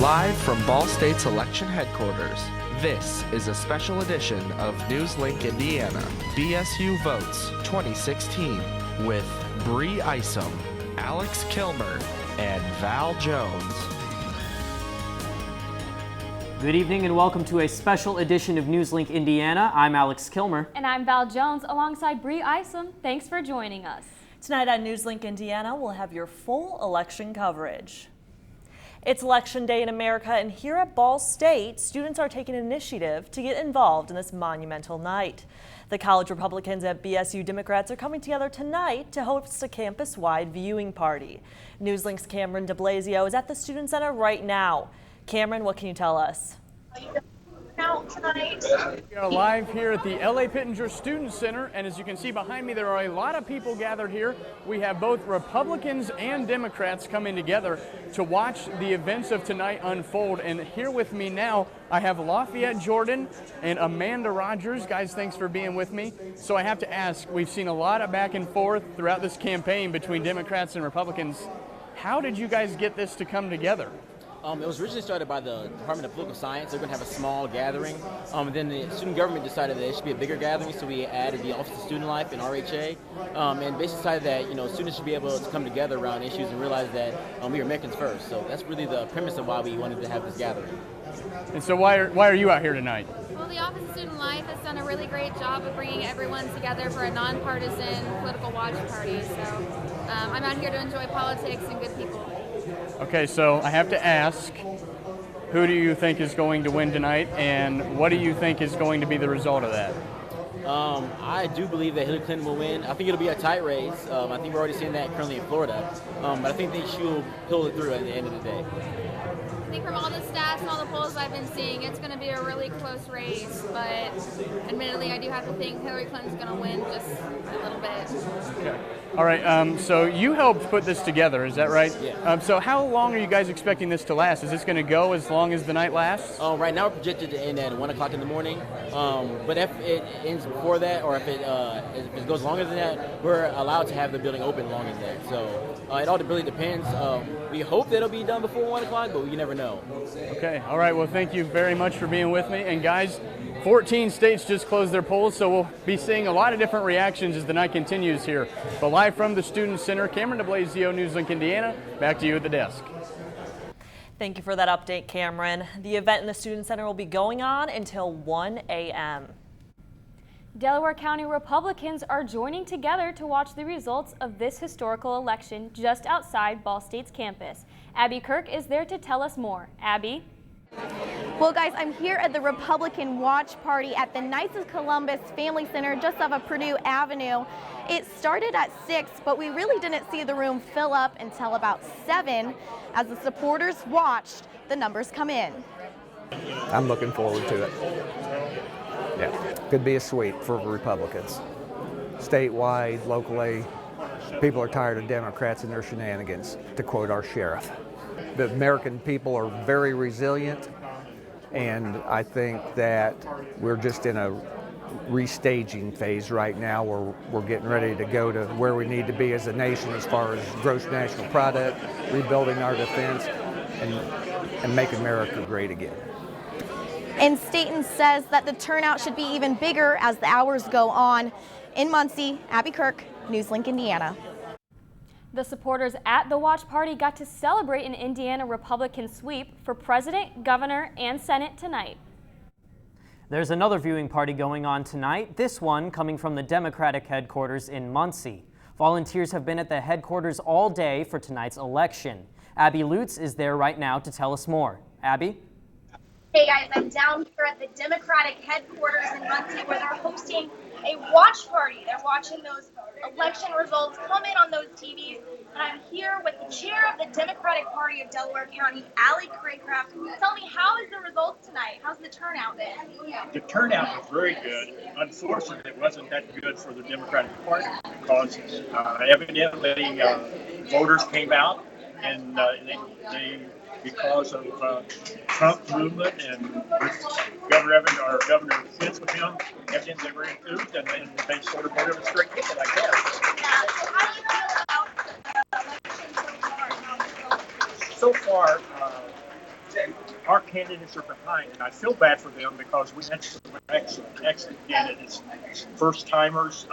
Live from Ball State's election headquarters, this is a special edition of NewsLink Indiana, BSU Votes 2016, with Bree Isom, Alex Kilmer, and Val Jones. Good evening and welcome to a special edition of NewsLink Indiana. I'm Alex Kilmer. And I'm Val Jones alongside Bree Isom. Thanks for joining us. Tonight on NewsLink Indiana, we'll have your full election coverage. It's Election Day in America, and here at Ball State, students are taking initiative to get involved in this monumental night. The college Republicans and BSU Democrats are coming together tonight to host a campus-wide viewing party. NewsLink's Cameron DeBlasio is at the Student Center right now. Cameron, what can you tell us? We are live here at the LA Pittenger Student Center, and as you can see behind me, there are a lot of people gathered here. We have both Republicans and Democrats coming together to watch the events of tonight unfold. And here with me now, I have Lafayette Jordan and Amanda Rogers. Guys, thanks for being with me. So I have to ask, we've seen a lot of back and forth throughout this campaign between Democrats and Republicans. How did you guys get this to come together? It was originally started by the Department of Political Science. They're going to have a small gathering. Then the student government decided that it should be a bigger gathering, so we added the Office of Student Life and RHA, and basically decided that students should be able to come together around issues and realize that we are Americans first. So that's really the premise of why we wanted to have this gathering. And so why are you out here tonight? Well, the Office of Student Life has done a really great job of bringing everyone together for a nonpartisan political watch party. So I'm out here to enjoy politics and good people. Okay, so I have to ask, who do you think is going to win tonight, and what do you think is going to be the result of that? I do believe that Hillary Clinton will win. I think it'll be a tight race. I think we're already seeing that currently in Florida. But I think that she will pull it through at the end of the day. I think from all the stats and all the polls I've been seeing, it's going to be a really close race. But admittedly, I do have to think Hillary Clinton's going to win just a little bit. Okay. All right, so you helped put this together, is that right? Yeah. So how long are you guys expecting this to last? Is this going to go as long as the night lasts? Right now we're projected to end at 1 o'clock in the morning. But if it ends before that, or if it goes longer than that, we're allowed to have the building open longer than that. So it all really depends. We hope that it'll be done before 1 o'clock, but you never know. Okay, all right, well, thank you very much for being with me. And guys, 14 states just closed their polls, so we'll be seeing a lot of different reactions as the night continues here. But live from the Student Center, Cameron DeBlasio, NewsLink Indiana, back to you at the desk. Thank you for that update, Cameron. The event in the Student Center will be going on until 1 a.m. Delaware County Republicans are joining together to watch the results of this historical election just outside Ball State's campus. Abby Kirk is there to tell us more. Abby? Well, guys, I'm here at the Republican Watch Party at the Knights of Columbus Family Center just off of Purdue Avenue. It started at 6, but we really didn't see the room fill up until about 7 as the supporters watched the numbers come in. I'm looking forward to it. Yeah, could be a sweep for Republicans. Statewide, locally, people are tired of Democrats and their shenanigans, to quote our sheriff. The American people are very resilient, and I think that we're just in a restaging phase right now where we're getting ready to go to where we need to be as a nation as far as gross national product, rebuilding our defense, and making America great again. And Staten says that the turnout should be even bigger as the hours go on. In Muncie, Abby Kirk, NewsLink Indiana. The supporters at the watch party got to celebrate an Indiana Republican sweep for President, Governor, and Senate tonight. There's another viewing party going on tonight, this one coming from the Democratic headquarters in Muncie. Volunteers have been at the headquarters all day for tonight's election. Abby Lutz is there right now to tell us more. Abby? Hey guys, I'm down here at the Democratic headquarters in Muncie where they're hosting a watch party. They're watching those election results come in on those TVs, and I'm here with the chair of the Democratic Party of Delaware County, Allie Craycraft. Tell me, how is the results tonight? How's the turnout been? The turnout was very good. Unfortunately, it wasn't that good for the Democratic Party because evidently voters came out and they because of Trump movement and Governor Fitz with him, evidently they were enthused and they sort of voted a straight ticket, I guess. Yeah, so how do you feel about the election so far? So far, candidates are behind, and I feel bad for them because we had some excellent candidates, first timers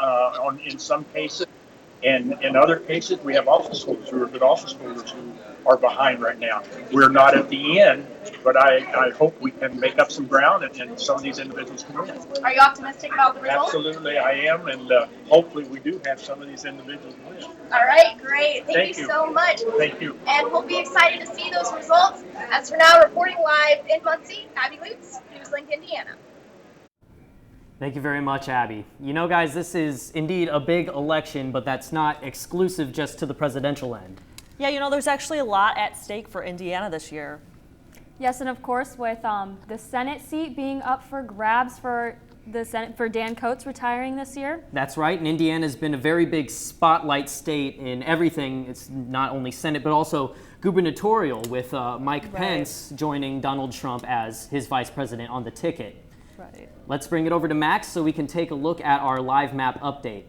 in some cases. And in other cases, we have office holders who are good office holders who are behind right now. We're not at the end, but I hope we can make up some ground and some of these individuals can win. Are you optimistic about the results? Absolutely, I am, and hopefully we do have some of these individuals win. All right, great. Thank you so much. Thank you. And we'll be excited to see those results. As for now, reporting live in Muncie, Abby Lutz, NewsLink, Indiana. Thank you very much, Abby. You know, guys, this is indeed a big election, but that's not exclusive just to the presidential end. Yeah, you know, there's actually a lot at stake for Indiana this year. Yes, and of course, with the Senate seat being up for grabs for the Senate for Dan Coates retiring this year. That's right, and Indiana's been a very big spotlight state in everything. It's not only Senate, but also gubernatorial, with Mike Pence joining Donald Trump as his vice president on the ticket. Right. Let's bring it over to Max so we can take a look at our live map update.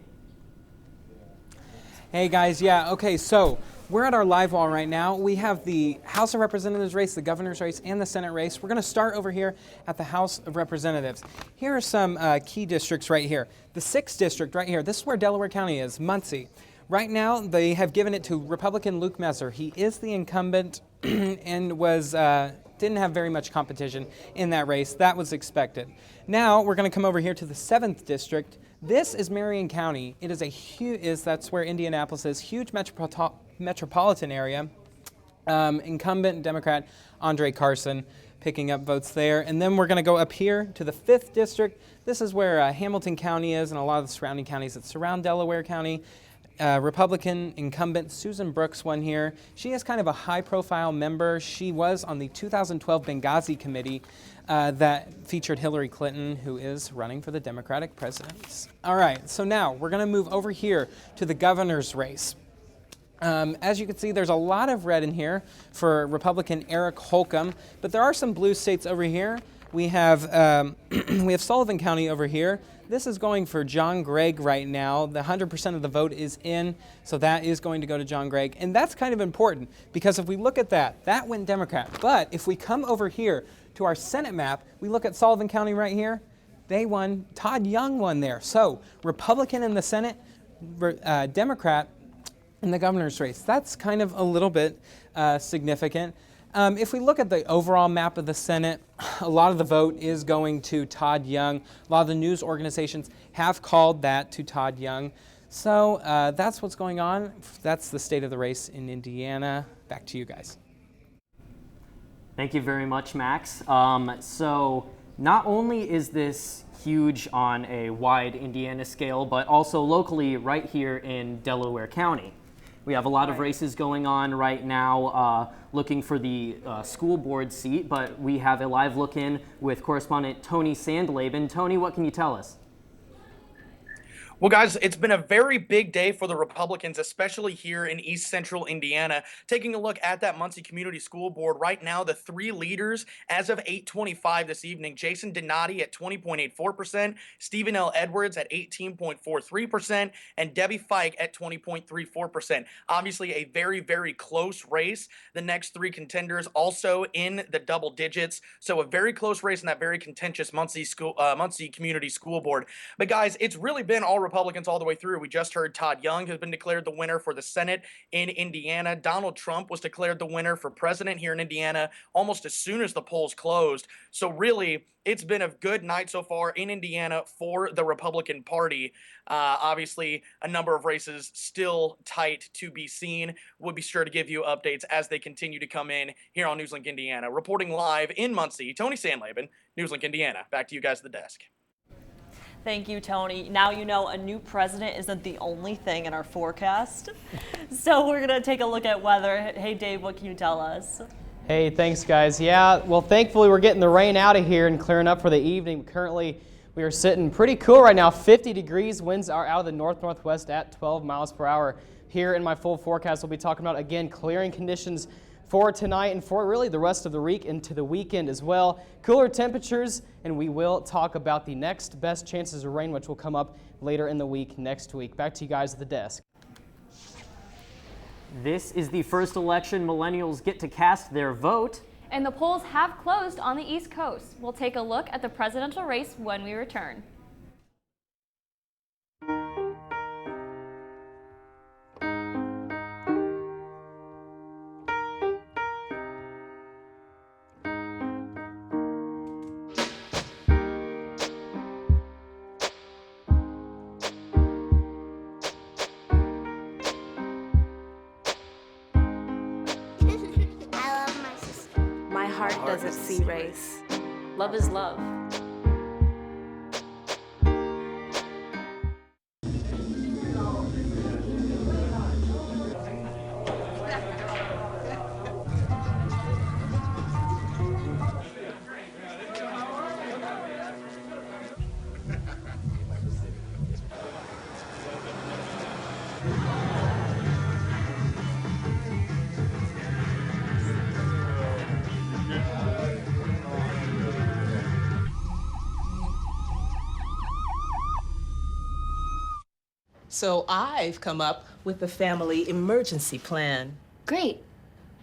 Hey guys, yeah, okay, so we're at our live wall right now. We have the House of Representatives race, the governor's race, and the Senate race. We're going to start over here at the House of Representatives. Here are some key districts right here. The 6th district right here, this is where Delaware County is, Muncie. Right now, they have given it to Republican Luke Messer. He is the incumbent and didn't have very much competition in that race. That was expected. Now we're going to come over here to the 7th district. This is Marion County. It is that's where Indianapolis is, huge metropolitan area. Incumbent Democrat Andre Carson picking up votes there. And then we're going to go up here to the 5th district. This is where Hamilton County is and a lot of the surrounding counties that surround Delaware County. Republican incumbent Susan Brooks won here. She is kind of a high-profile member. She was on the 2012 Benghazi committee that featured Hillary Clinton, who is running for the Democratic presidency. All right, so now we're going to move over here to the governor's race. As you can see, there's a lot of red in here for Republican Eric Holcomb, but there are some blue states over here. We have we have Sullivan County over here. This is going for John Gregg right now. The 100% of the vote is in, so that is going to go to John Gregg. And that's kind of important because if we look at that went Democrat. But if we come over here to our Senate map, we look at Sullivan County right here. They won. Todd Young won there. So Republican in the Senate, Democrat in the governor's race. That's kind of a little bit significant. If we look at the overall map of the Senate, a lot of the vote is going to Todd Young. A lot of the news organizations have called that to Todd Young. So that's what's going on. That's the state of the race in Indiana. Back to you guys. Thank you very much, Max. So not only is this huge on a wide Indiana scale, but also locally right here in Delaware County. We have a lot of races going on right now looking for the school board seat, but we have a live look in with correspondent Tony Sandlaben. Tony, what can you tell us? Well, guys, it's been a very big day for the Republicans, especially here in East Central Indiana. Taking a look at that Muncie Community School Board right now, the 3 leaders as of 8:25 this evening: Jason Donati at 20.84%, Stephen L. Edwards at 18.43%, and Debbie Fike at 20.34%. Obviously, a very, very close race. The next 3 contenders also in the double digits. So a very close race in that very contentious Muncie Community School Board. But guys, it's really been all Republicans all the way through. We just heard Todd Young has been declared the winner for the Senate in Indiana. Donald Trump was declared the winner for president here in Indiana almost as soon as the polls closed. So really, it's been a good night so far in Indiana for the Republican Party. Obviously, a number of races still tight to be seen. We'll be sure to give you updates as they continue to come in here on NewsLink Indiana. Reporting live in Muncie, Tony Sandlaben, NewsLink Indiana. Back to you guys at the desk. Thank you, Tony. Now you know a new president isn't the only thing in our forecast. So we're going to take a look at weather. Hey, Dave, what can you tell us? Hey, thanks, guys. Yeah, well, thankfully we're getting the rain out of here and clearing up for the evening. Currently, we are sitting pretty cool right now, 50 degrees. Winds are out of the north-northwest at 12 miles per hour. Here in my full forecast, we'll be talking about, again, clearing conditions for tonight and for really the rest of the week into the weekend as well. Cooler temperatures, and we will talk about the next best chances of rain, which will come up later in the week next week. Back to you guys at the desk. This is the first election millennials get to cast their vote. And the polls have closed on the East Coast. We'll take a look at the presidential race when we return. My heart doesn't see race. Love is love. So I've come up with a family emergency plan. Great.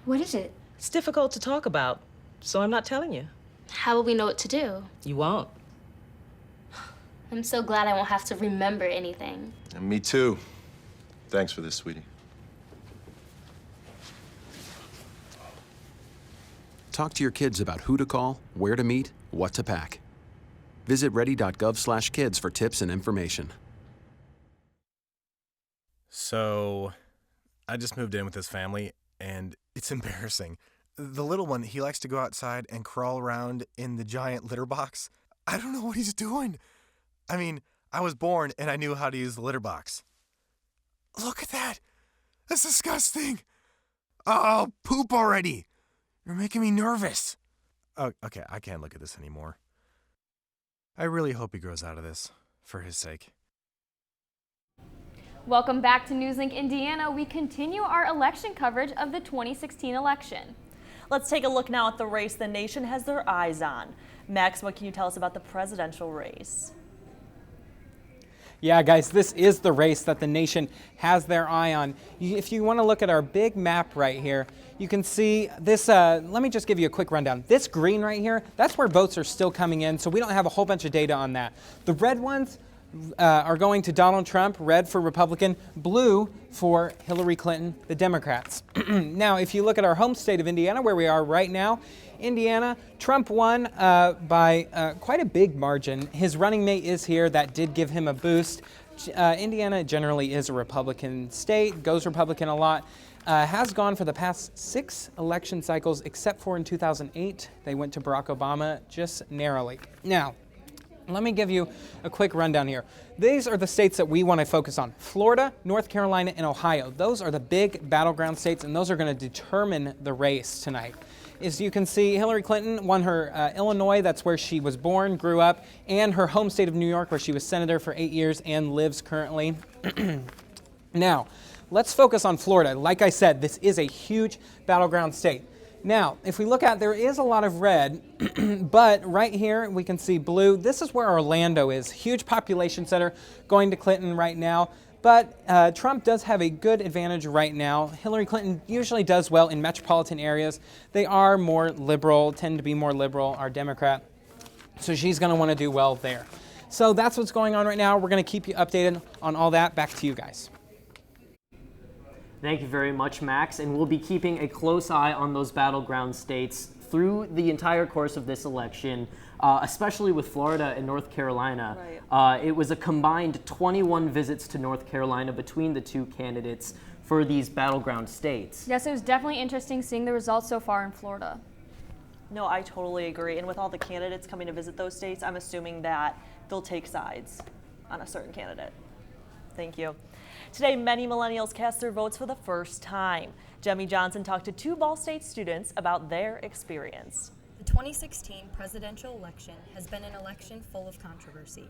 What is it? It's difficult to talk about, so I'm not telling you. How will we know what to do? You won't. I'm so glad I won't have to remember anything. And me too. Thanks for this, sweetie. Talk to your kids about who to call, where to meet, what to pack. Visit ready.gov/kids for tips and information. So, I just moved in with this family, and it's embarrassing. The little one, he likes to go outside and crawl around in the giant litter box. I don't know what he's doing. I mean, I was born and I knew how to use the litter box. Look at that. That's disgusting. Oh, poop already. You're making me nervous. Oh, okay, I can't look at this anymore. I really hope he grows out of this, for his sake. Welcome back to NewsLink Indiana. We continue our election coverage of the 2016 election. Let's take a look now at the race the nation has their eyes on. Max, what can you tell us about the presidential race? Yeah, guys, this is the race that the nation has their eye on. If you want to look at our big map right here, you can see this. Let me just give you a quick rundown. This green right here, that's where votes are still coming in, so we don't have a whole bunch of data on that. The red ones are going to Donald Trump, red for Republican, blue for Hillary Clinton, the Democrats. Now, if you look at our home state of Indiana, where we are right now, Indiana, Trump won by quite a big margin. His running mate is here. That did give him a boost. Indiana generally is a Republican state, goes Republican a lot. Has gone for the past 6 election cycles, except for in 2008. They went to Barack Obama just narrowly. Now, let me give you a quick rundown here. These are the states that we want to focus on. Florida, North Carolina, and Ohio. Those are the big battleground states, and those are going to determine the race tonight. As you can see, Hillary Clinton won her Illinois, that's where she was born, grew up, and her home state of New York, where she was senator for 8 years and lives currently. Now, let's focus on Florida. Like I said, this is a huge battleground state. Now, if we look at, there is a lot of red, but right here we can see blue. This is where Orlando is. Huge population center going to Clinton right now. But Trump does have a good advantage right now. Hillary Clinton usually does well in metropolitan areas. They are more liberal, tend to be more liberal, are Democrat. So she's going to want to do well there. So that's what's going on right now. We're going to keep you updated on all that. Back to you guys. Thank you very much, Max, and we'll be keeping a close eye on those battleground states through the entire course of this election, especially with Florida and North Carolina. Right. It was a combined 21 visits to North Carolina between the two candidates for these battleground states. Yes, it was definitely interesting seeing the results so far in Florida. No, I totally agree. And with all the candidates coming to visit those states, I'm assuming that they'll take sides on a certain candidate. Thank you. Today, many millennials cast their votes for the first time. Jemmy Johnson talked to 2 Ball State students about their experience. The 2016 presidential election has been an election full of controversy.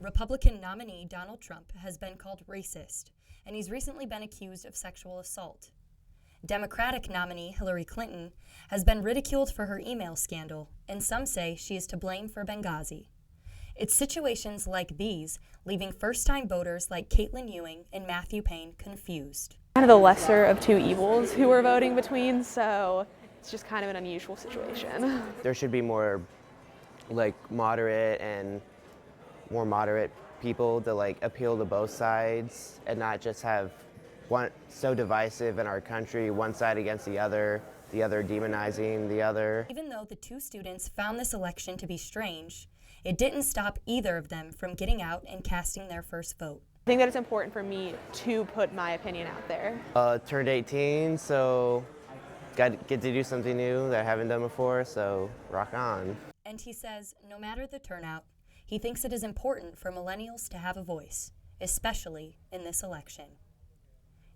Republican nominee Donald Trump has been called racist, and he's recently been accused of sexual assault. Democratic nominee Hillary Clinton has been ridiculed for her email scandal, and some say she is to blame for Benghazi. It's situations like these leaving first-time voters like Caitlin Ewing and Matthew Payne confused. Kind of the lesser of 2 evils who we're voting between, so it's just kind of an unusual situation. There should be more like moderate people to like appeal to both sides and not just have one so divisive in our country, one side against the other demonizing the other. Even though the two students found this election to be strange, it didn't stop either of them from getting out and casting their first vote. I think that it's important for me to put my opinion out there. Turned 18, so get to do something new that I haven't done before, so rock on. And he says no matter the turnout, he thinks it is important for millennials to have a voice, especially in this election.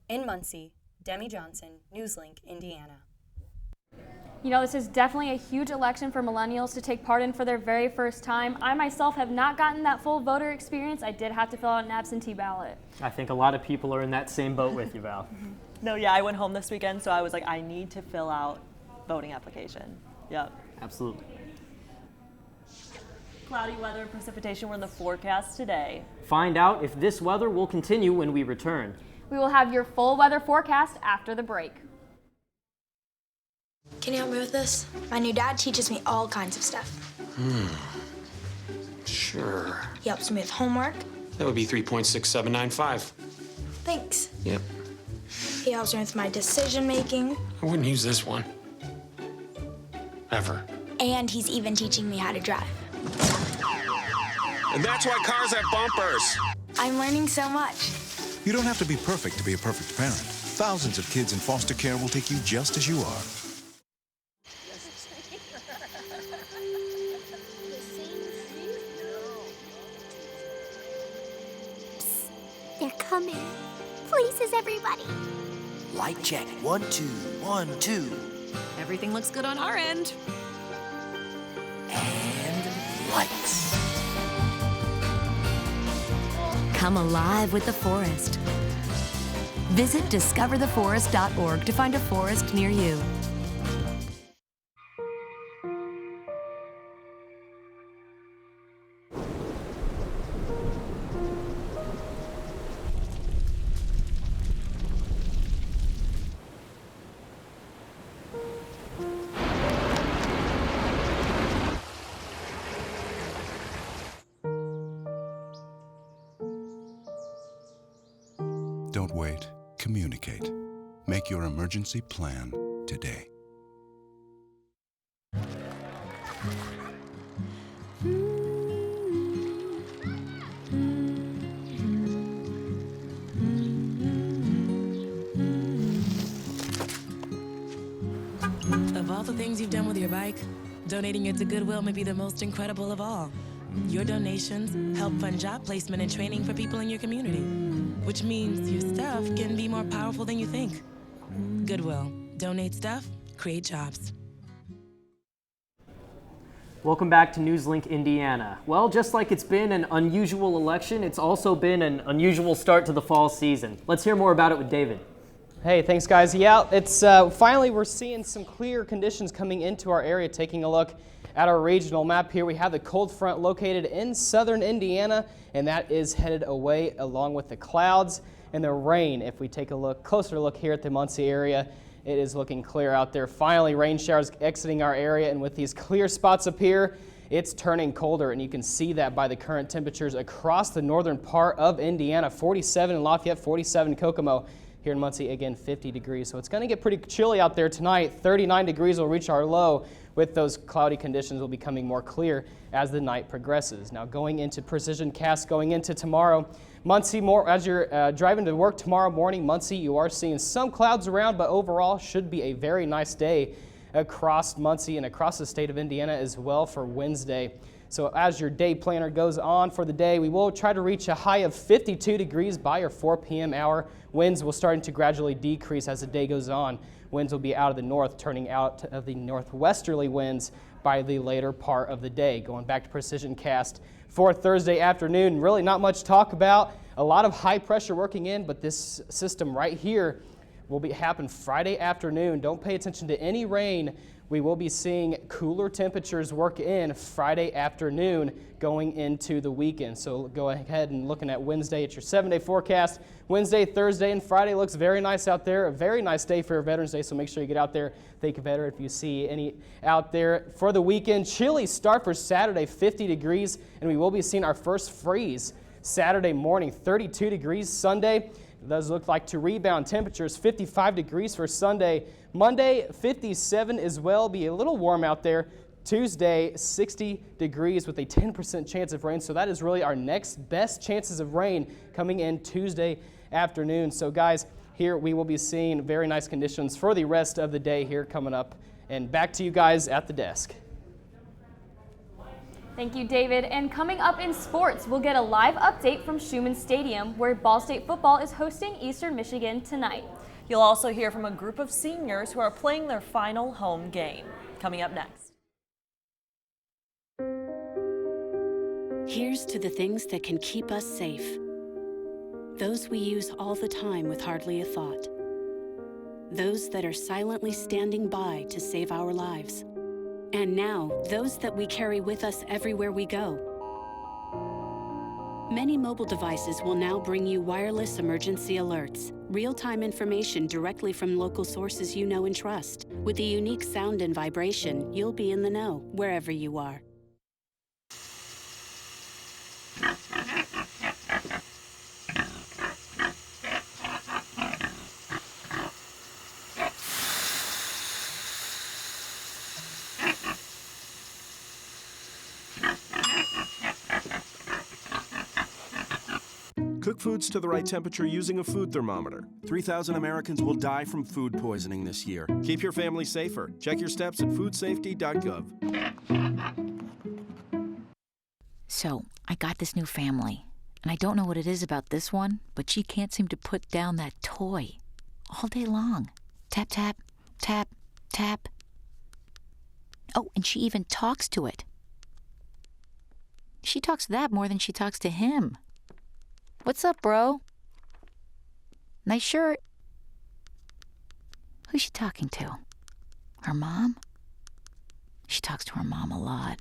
In Muncie, Demi Johnson, NewsLink, Indiana. You know, this is definitely a huge election for millennials to take part in for their very first time. I myself have not gotten that full voter experience. I did have to fill out an absentee ballot. I think a lot of people are in that same boat with you, Val. No, yeah, I went home this weekend, so I was like, I need to fill out voting application. Yep. Absolutely. Cloudy weather and precipitation were in the forecast today. Find out if this weather will continue when we return. We will have your full weather forecast after the break. Can you help me with this? My new dad teaches me all kinds of stuff. Sure. He helps me with homework. That would be 3.6795. Thanks. Yep. He helps me with my decision making. I wouldn't use this one. Ever. And he's even teaching me how to drive. And that's why cars have bumpers. I'm learning so much. You don't have to be perfect to be a perfect parent. Thousands of kids in foster care will take you just as you are. They're coming. Places, everybody. Light check. 1, 2, 1, 2. Everything looks good on our end. And lights. Come alive with the forest. Visit discovertheforest.org to find a forest near you. Don't wait. Communicate. Make your emergency plan today. Of all the things you've done with your bike, donating it to Goodwill may be the most incredible of all. Your donations help fund job placement and training for people in your community, which means your stuff can be more powerful than you think. Goodwill. Donate stuff, create jobs. Welcome back to NewsLink Indiana. Well, just like it's been an unusual election, it's also been an unusual start to the fall season. Let's hear more about it with David. Hey, thanks guys. Yeah, it's finally we're seeing some clear conditions coming into our area. Taking a look at our regional map here, we have the cold front located in southern Indiana, and that is headed away along with the clouds and the rain. If we take a closer look here at the Muncie area, it is looking clear out there. Finally, rain showers exiting our area, and with these clear spots up here, it's turning colder, and you can see that by the current temperatures across the northern part of Indiana. 47 in Lafayette, 47 in Kokomo. Here in Muncie, again, 50 degrees. So it's going to get pretty chilly out there tonight. 39 degrees will reach our low. With those cloudy conditions will be becoming more clear as the night progresses. Now going into precision cast going into tomorrow, Muncie, as you're driving to work tomorrow morning, Muncie, you are seeing some clouds around, but overall should be a very nice day across Muncie and across the state of Indiana as well for Wednesday. So as your day planner goes on for the day, we will try to reach a high of 52 degrees by our 4 p.m. hour. Winds will start to gradually decrease as the day goes on. Winds will be out of the north, turning out of the northwesterly winds by the later part of the day. Going back to precision cast for Thursday afternoon, really not much to talk about. A lot of high pressure working in, but this system right here will happen Friday afternoon. Don't pay attention to any rain we will be seeing cooler temperatures work in Friday afternoon going into the weekend. So go ahead and looking at Wednesday, it's your 7-day forecast. Wednesday, Thursday, and Friday looks very nice out there. A very nice day for Veterans Day, so make sure you get out there. Thank a veteran if you see any out there. For the weekend, chilly start for Saturday, 50 degrees, and we will be seeing our first freeze Saturday morning, 32 degrees. Sunday, it does look like to rebound temperatures, 55 degrees for Sunday. Monday, 57 as well, be a little warm out there. Tuesday, 60 degrees with a 10% chance of rain. So that is really our next best chances of rain coming in Tuesday afternoon. So guys, here we will be seeing very nice conditions for the rest of the day here coming up. And back to you guys at the desk. Thank you, David. And coming up in sports, we'll get a live update from Schumann Stadium, where Ball State football is hosting Eastern Michigan tonight. You'll also hear from a group of seniors who are playing their final home game. Coming up next. Here's to the things that can keep us safe. Those we use all the time with hardly a thought. Those that are silently standing by to save our lives. And now, those that we carry with us everywhere we go. Many mobile devices will now bring you wireless emergency alerts, real-time information directly from local sources you know and trust. With the unique sound and vibration, you'll be in the know wherever you are. Cook foods to the right temperature using a food thermometer. 3,000 Americans will die from food poisoning this year. Keep your family safer. Check your steps at foodsafety.gov. So, I got this new family, and I don't know what it is about this one, but she can't seem to put down that toy all day long. Tap, tap, tap, tap. Oh, and she even talks to it. She talks to that more than she talks to him. What's up, bro? Nice shirt. Who's she talking to? Her mom? She talks to her mom a lot.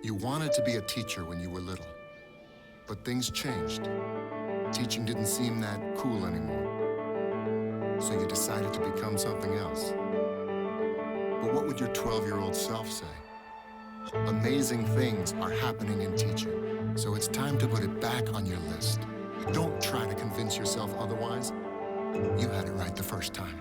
You wanted to be a teacher when you were little, but things changed. Teaching didn't seem that cool anymore, so you decided to become something else. But what would your 12-year-old self say? Amazing things are happening in teaching, so it's time to put it back on your list. Don't try to convince yourself otherwise. You had it right the first time.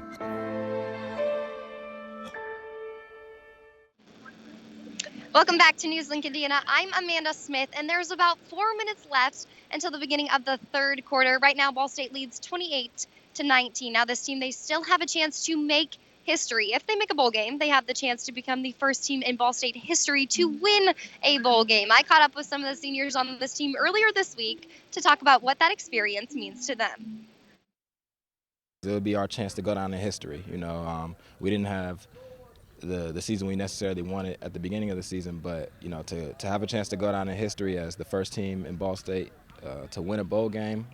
Welcome back to NewsLink Indiana. I'm Amanda Smith, and there's about 4 minutes left until the beginning of the third quarter. Right now, Ball State leads 28-19. Now, this team, they still have a chance to make history. If they make a bowl game, they have the chance to become the first team in Ball State history to win a bowl game. I caught up with some of the seniors on this team earlier this week to talk about what that experience means to them. It would be our chance to go down in history. We didn't have the season we necessarily wanted at the beginning of the season, but to have a chance to go down in history as the first team in Ball State to win a bowl game,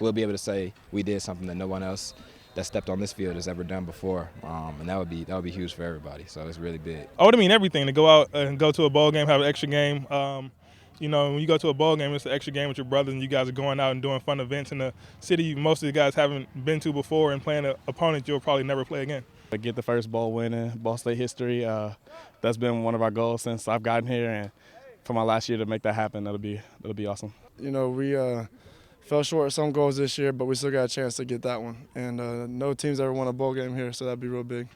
we'll be able to say we did something that no one else that stepped on this field has ever done before, and that would be huge for everybody. So it's really big. Oh, it mean everything to go out and go to a bowl game, have an extra game. When you go to a bowl game, it's an extra game with your brothers, and you guys are going out and doing fun events in a city most of the guys haven't been to before, and playing an opponent you'll probably never play again. To get the first bowl win in Ball State history, that's been one of our goals since I've gotten here, and for my last year to make that happen, that'll be awesome. We fell short of some goals this year, but we still got a chance to get that one. And no team's ever won a bowl game here, so that'd be real big.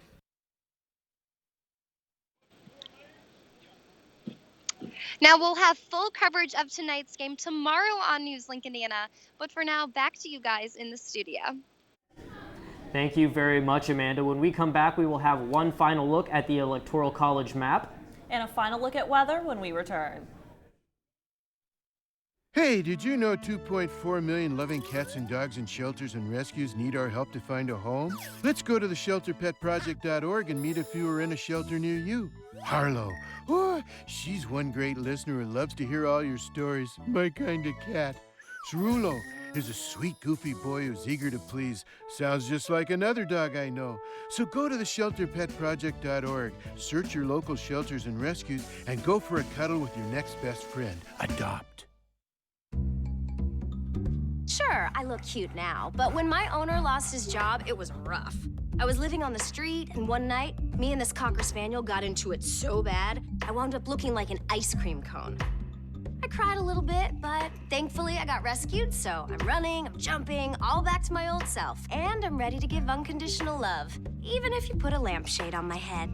Now, we'll have full coverage of tonight's game tomorrow on NewsLink Indiana. But for now, back to you guys in the studio. Thank you very much, Amanda. When we come back, we will have one final look at the Electoral College map. And a final look at weather when we return. Hey, did you know 2.4 million loving cats and dogs in shelters and rescues need our help to find a home? Let's go to theshelterpetproject.org and meet a few who are in a shelter near you. Harlow, she's one great listener who loves to hear all your stories. My kind of cat. Cerulo is a sweet, goofy boy who's eager to please. Sounds just like another dog I know. So go to theshelterpetproject.org, search your local shelters and rescues, and go for a cuddle with your next best friend. Adopt. Sure, I look cute now, but when my owner lost his job, it was rough. I was living on the street, and one night, me and this Cocker Spaniel got into it so bad, I wound up looking like an ice cream cone. I cried a little bit, but thankfully I got rescued, so I'm running, I'm jumping, all back to my old self, and I'm ready to give unconditional love, even if you put a lampshade on my head.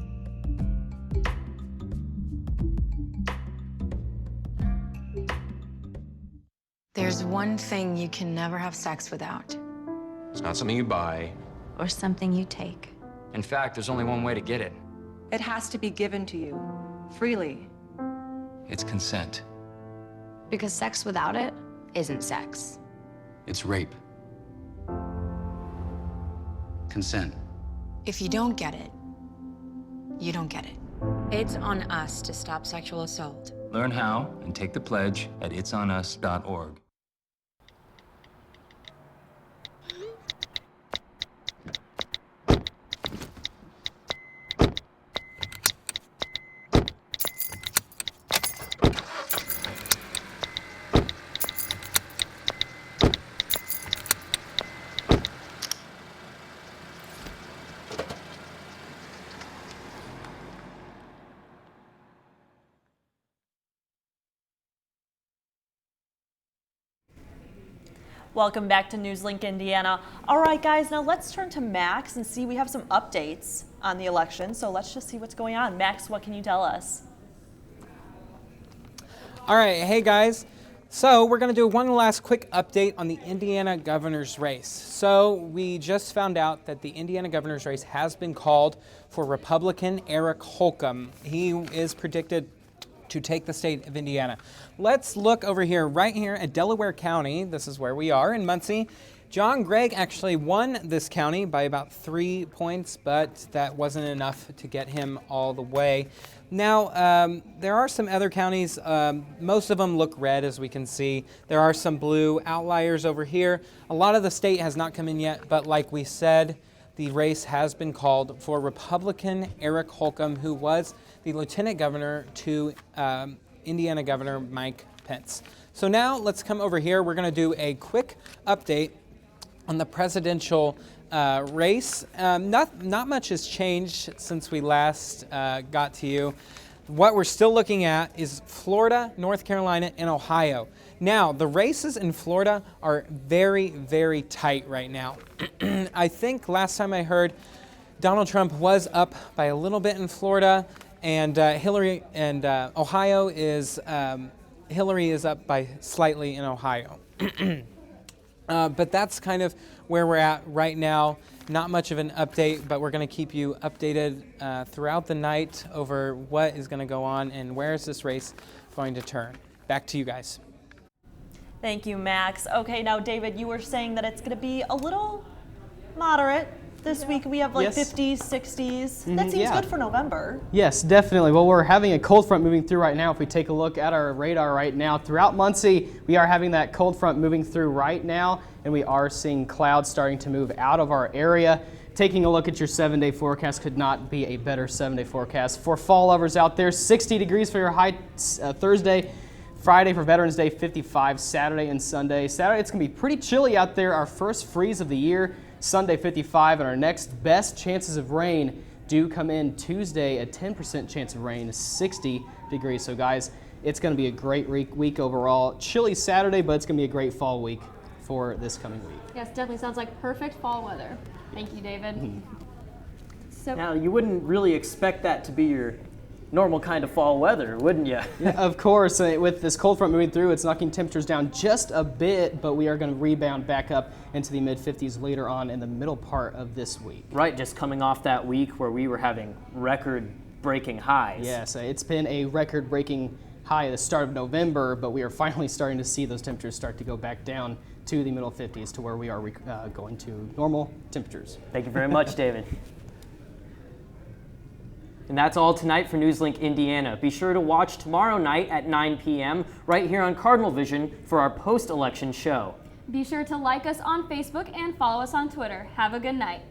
There's one thing you can never have sex without. It's not something you buy. Or something you take. In fact, there's only one way to get it. It has to be given to you, freely. It's consent. Because sex without it isn't sex. It's rape. Consent. If you don't get it, you don't get it. It's on us to stop sexual assault. Learn how and take the pledge at itsonus.org. Welcome back to NewsLink Indiana. All right, guys, now let's turn to Max and see we have some updates on the election. So let's just see what's going on. Max, what can you tell us? All right, hey guys. So we're going to do one last quick update on the Indiana governor's race. So we just found out that the Indiana governor's race has been called for Republican Eric Holcomb. He is predicted to take the state of Indiana. Let's look over here, right here at Delaware County. This is where we are in Muncie. John Gregg actually won this county by about 3 points, but that wasn't enough to get him all the way. Now, there are some other counties. Most of them look red, as we can see. There are some blue outliers over here. A lot of the state has not come in yet, but like we said, the race has been called for Republican Eric Holcomb, who was the lieutenant governor to Indiana Governor Mike Pence. So now let's come over here. We're going to do a quick update on the presidential race. Not much has changed since we last got to you. What we're still looking at is Florida, North Carolina, and Ohio. Now, the races in Florida are very, very tight right now. I think last time I heard, Donald Trump was up by a little bit in Florida, and Hillary and Ohio is Hillary is up by slightly in Ohio. But that's kind of where we're at right now. Not much of an update, but we're going to keep you updated throughout the night over what is going to go on and where is this race going to turn. Back to you guys. Thank you, Max. Okay, now, David, you were saying that it's going to be a little moderate this week. We have like 50s, 60s. That seems good for November. Yes, definitely. Well, we're having a cold front moving through right now. If we take a look at our radar right now, throughout Muncie, we are having that cold front moving through right now, and we are seeing clouds starting to move out of our area. Taking a look at your 7-day forecast, could not be a better 7-day forecast. For fall lovers out there, 60 degrees for your high Thursday. Friday for Veterans Day, 55. Saturday and Sunday. Saturday, it's going to be pretty chilly out there. Our first freeze of the year. Sunday, 55. And our next best chances of rain do come in Tuesday, a 10% chance of rain, 60 degrees. So, guys, it's going to be a great week overall. Chilly Saturday, but it's going to be a great fall week for this coming week. Yes, definitely sounds like perfect fall weather. Thank you, David. So now, you wouldn't really expect that to be your normal kind of fall weather, wouldn't you? Yeah, of course. With this cold front moving through, it's knocking temperatures down just a bit, but we are going to rebound back up into the mid-50s later on in the middle part of this week. Right, just coming off that week where we were having record-breaking highs. Yes, it's been a record-breaking high at the start of November, but we are finally starting to see those temperatures start to go back down to the middle 50s to where we are going to normal temperatures. Thank you very much, David. And that's all tonight for NewsLink Indiana. Be sure to watch tomorrow night at 9 p.m. right here on Cardinal Vision for our post-election show. Be sure to like us on Facebook and follow us on Twitter. Have a good night.